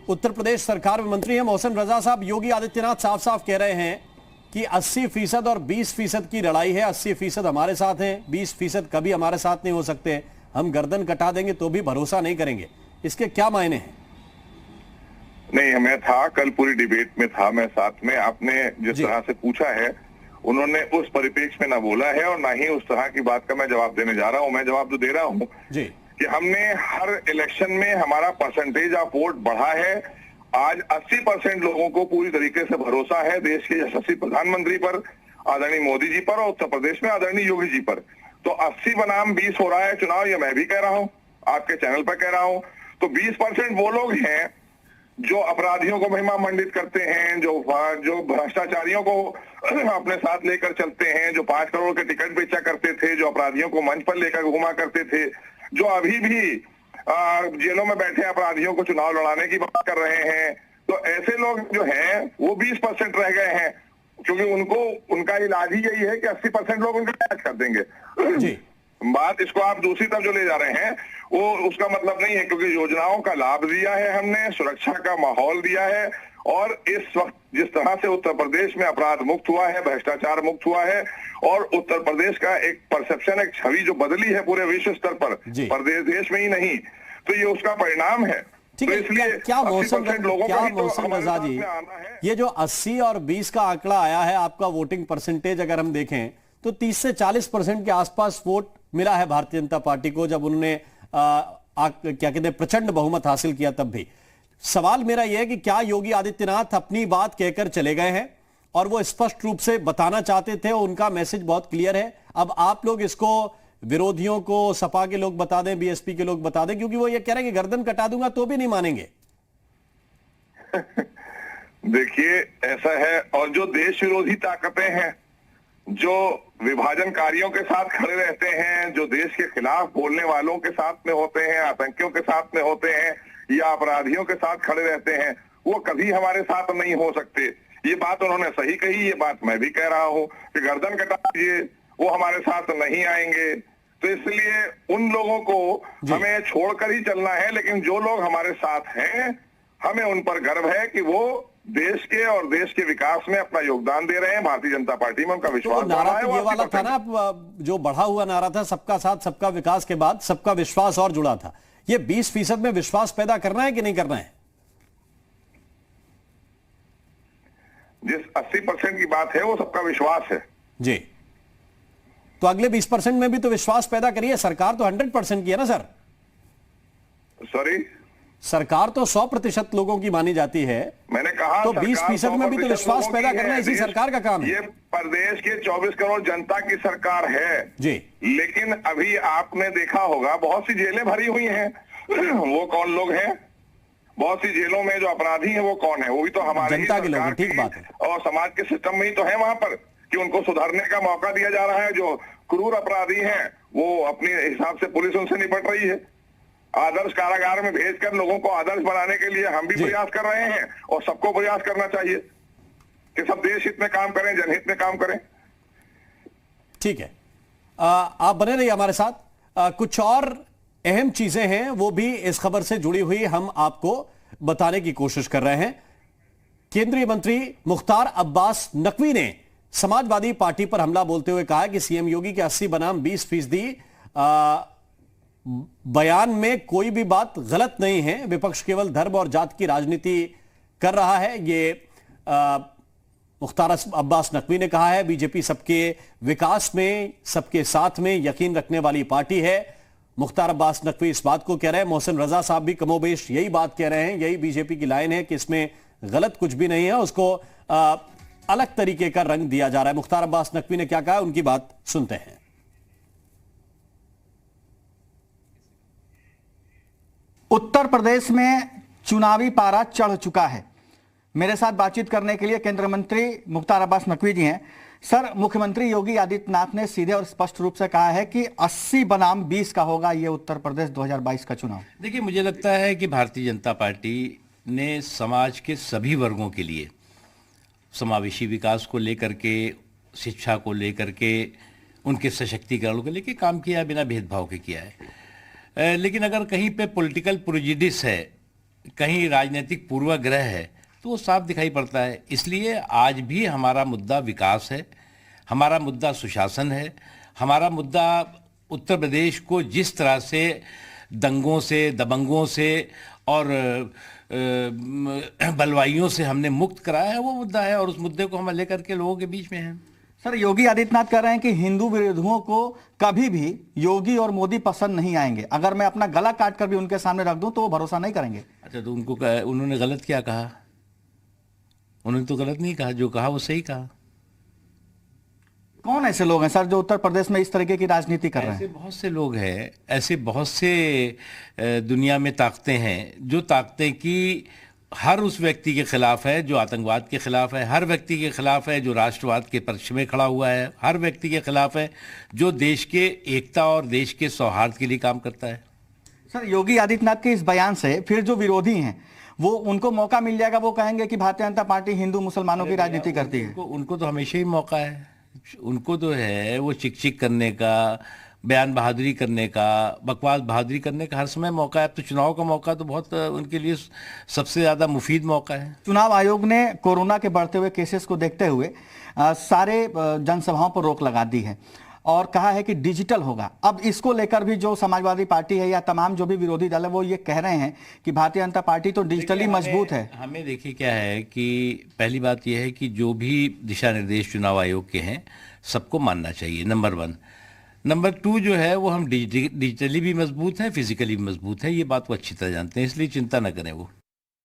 उत्तर प्रदेश सरकार में मंत्री हैं मोहसिन रजा साहब। योगी आदित्यनाथ साफ साफ कह रहे हैं कि 80% और 20% की लड़ाई है। 80% हमारे साथ हैं, 20% कभी हमारे साथ नहीं हो सकते। हम गर्दन कटा देंगे तो भी भरोसा नहीं करेंगे। इसके क्या मायने हैं? नहीं, मैं था कल पूरी डिबेट में था, मैं साथ में। आपने जिस तरह से पूछा है उन्होंने उस परिप्रेक्ष्य में ना बोला है और ना ही उस तरह की बात का मैं जवाब देने जा रहा हूं। मैं जवाब तो दे रहा हूं कि हमने हर इलेक्शन में हमारा परसेंटेज ऑफ वोट बढ़ा है। आज 80% लोगों को पूरी तरीके से भरोसा है देश के यशस्वी प्रधानमंत्री पर, आदरणीय मोदी जी पर, और उत्तर प्रदेश में आदरणीय योगी जी पर। तो 80 बनाम 20 हो रहा है चुनाव, ये मैं भी कह रहा हूं, आपके चैनल पर कह रहा हूं। तो 20% वो लोग हैं जो अपराधियों को महिमा मंडित करते हैं, जो भ्रष्टाचारियों को अपने साथ लेकर चलते हैं, जो 5 करोड़ के टिकट बेचा करते थे, जो अपराधियों को मंच पर लेकर घुमा करते थे, जो अभी भी जेलों में बैठे अपराधियों को चुनाव लड़ाने की बात कर रहे हैं। तो ऐसे लोग जो हैं वो 20% रह गए हैं, क्योंकि उनका इलाज ही यही है कि 80% लोग उनका इलाज कर देंगे जी। बात इसको आप दूसरी तरफ जो ले जा रहे हैं वो उसका मतलब नहीं है, क्योंकि योजनाओं का लाभ दिया है हमने, सुरक्षा का माहौल दिया है, और इस वक्त जिस तरह से उत्तर प्रदेश में अपराध मुक्त हुआ है, भ्रष्टाचार मुक्त हुआ है, और उत्तर प्रदेश का एक परसेप्शन, एक छवि जो बदली है पूरे विश्व स्तर पर, देश में ही नहीं, तो ये उसका परिणाम है। ठीक है, तो क्या मौसम रजा जी, ये जो 80 और 20 का आंकड़ा आया है आपका वोटिंग परसेंटेज, अगर हम देखें तो 30 से 40% के आसपास वोट मिला है भारतीय जनता पार्टी को, जब उन्होंने क्या कहते हैं प्रचंड बहुमत हासिल किया तब भी। सवाल मेरा यह है कि क्या योगी आदित्यनाथ अपनी बात कहकर चले गए हैं और वो स्पष्ट रूप से बताना चाहते थे, उनका मैसेज बहुत क्लियर है, अब आप लोग इसको विरोधियों को, सपा के लोग बता दें, बीएसपी के लोग बता दें, क्योंकि वो ये कह रहे हैं कि गर्दन कटा दूंगा तो भी नहीं मानेंगे। देखिए ऐसा है, और जो देश विरोधी ताकतें हैं, जो विभाजनकारियों के साथ खड़े रहते हैं, जो देश के खिलाफ बोलने वालों के साथ में होते हैं, आतंकियों के साथ में होते हैं, या अपराधियों के साथ खड़े रहते हैं, वो कभी हमारे साथ नहीं हो सकते। ये बात उन्होंने सही कही, ये बात मैं भी कह रहा हूं कि गर्दन कटा दीजिए, वो हमारे साथ नहीं आएंगे। तो इसलिए उन लोगों को हमें छोड़कर ही चलना है, लेकिन जो लोग हमारे साथ हैं हमें उन पर गर्व है कि वो देश के और देश के विकास में अपना योगदान दे रहे हैं। भारतीय जनता पार्टी में उनका विश्वास तो नारा तो ये वाला था ना, जो बढ़ा हुआ नारा था, सबका साथ सबका विकास के बाद सबका विश्वास और जुड़ा था। ये 20% में विश्वास पैदा करना है कि नहीं करना है? जिस 80% की बात है वो सबका विश्वास है जी। तो अगले 20% में भी तो विश्वास पैदा करिए। सरकार तो 100% की है ना सर? सॉरी, सरकार तो 100% लोगों की मानी जाती है। मैंने कहा तो 20% में भी तो विश्वास पैदा करना इसी सरकार का काम है। ये प्रदेश के 24 करोड़ जनता की सरकार है जी। लेकिन अभी आपने देखा होगा बहुत सी जेलें भरी हुई हैं। वो कौन लोग हैं? बहुत सी जेलों में जो अपराधी हैं वो कौन है? वो भी तो हमारे जनता के लोग। ठीक बात है। और समाज के सिस्टम में ही तो है वहां पर कि उनको सुधारने का मौका दिया जा रहा है। जो क्रूर अपराधी हैं वो अपने हिसाब से पुलिस उनसे निपट रही है। आदर्श कारागार में भेजकर लोगों को आदर्श बनाने के लिए हम भी प्रयास कर रहे हैं, और सबको प्रयास करना चाहिए कि सब देश हित में काम करें, जनहित में काम करें। ठीक है, आप बने रहिए हमारे साथ। कुछ और अहम चीजें हैं वो भी इस खबर से जुड़ी हुई हम आपको बताने की कोशिश कर रहे हैं। केंद्रीय मंत्री मुख्तार अब्बास नकवी ने समाजवादी पार्टी पर हमला बोलते हुए कहा कि सीएम योगी के 80 बनाम 20% बयान में कोई भी बात गलत नहीं है। विपक्ष केवल धर्म और जात की राजनीति कर रहा है, ये मुख्तार अब्बास नकवी ने कहा है। बीजेपी सबके विकास में, सबके साथ में यकीन रखने वाली पार्टी है। मुख्तार अब्बास नकवी इस बात को कह रहे हैं। मोहसिन रजा साहब भी कमोबेश यही बात कह रहे हैं। यही बीजेपी की लाइन है कि इसमें गलत कुछ भी नहीं है, उसको अलग तरीके का रंग दिया जा रहा है। मुख्तार अब्बास नकवी ने क्या कहा, उनकी बात सुनते हैं। उत्तर प्रदेश में चुनावी पारा चढ़ चुका है। मेरे साथ बातचीत करने के लिए केंद्रीय मंत्री मुख्तार अब्बास नकवी जी हैं। सर, मुख्यमंत्री योगी आदित्यनाथ ने सीधे और स्पष्ट रूप से कहा है कि 80 बनाम 20 का होगा ये उत्तर प्रदेश 2022 का चुनाव। देखिए, मुझे लगता है कि भारतीय जनता पार्टी ने समाज के सभी वर्गों के लिए समावेशी विकास को लेकर के, शिक्षा को लेकर के, उनके सशक्तिकरण को लेकर काम किया, बिना भेदभाव के किया है। लेकिन अगर कहीं पे पॉलिटिकल प्रेजुडिस है कहीं राजनीतिक पूर्वाग्रह है तो वो साफ दिखाई पड़ता है। इसलिए आज भी हमारा मुद्दा विकास है, हमारा मुद्दा सुशासन है, हमारा मुद्दा उत्तर प्रदेश को जिस तरह से दंगों से, दबंगों से और बलवाइयों से हमने मुक्त कराया है, वो मुद्दा है और उस मुद्दे को हम लेकर के लोगों के बीच में हैं। सर, योगी आदित्यनाथ कह रहे हैं कि हिंदू विरोधियों को कभी भी योगी और मोदी पसंद नहीं आएंगे, अगर मैं अपना गला काट कर भी उनके सामने रख दूं तो वो भरोसा नहीं करेंगे। अच्छा, तो उन्होंने गलत क्या कहा? उन्होंने तो गलत नहीं कहा, जो कहा वो सही कहा। कौन ऐसे लोग हैं सर जो उत्तर प्रदेश में इस तरीके की राजनीति कर रहे हैं? ऐसे बहुत से लोग हैं, ऐसे बहुत से दुनिया में ताकतें हैं जो ताकतें की हर उस व्यक्ति के खिलाफ है जो आतंकवाद के खिलाफ है, हर व्यक्ति के खिलाफ है जो राष्ट्रवाद के पक्ष में खड़ा हुआ है, हर व्यक्ति के खिलाफ है जो देश के एकता और देश के सौहार्द के लिए काम करता है। सर, योगी आदित्यनाथ के इस बयान से फिर जो विरोधी हैं वो उनको मौका मिल जाएगा, वो कहेंगे कि भारतीय जनता पार्टी हिंदू मुसलमानों की राजनीति करती है। उनको तो हमेशा ही मौका है, उनको तो है वो चिक चिक करने का, बयान बहादुरी करने का, बकवास बहादुरी करने का हर समय मौका है। अब तो चुनाव का मौका तो बहुत उनके लिए सबसे ज़्यादा मुफीद मौका है। चुनाव आयोग ने कोरोना के बढ़ते हुए केसेस को देखते हुए सारे जनसभाओं पर रोक लगा दी है और कहा है कि डिजिटल होगा। अब इसको लेकर भी जो समाजवादी पार्टी है या तमाम जो भी विरोधी दल है वो ये कह रहे हैं कि भारतीय जनता पार्टी तो डिजिटली मजबूत है। हमें देखिए क्या है कि पहली बात यह है कि जो भी दिशा निर्देश चुनाव आयोग के हैं सबको मानना चाहिए, नंबर 1। नंबर 2 जो है वो हम डिजिटली भी मजबूत हैं, फिजिकली भी मजबूत है, ये बात वो अच्छी तरह जानते हैं, इसलिए चिंता न करें वो।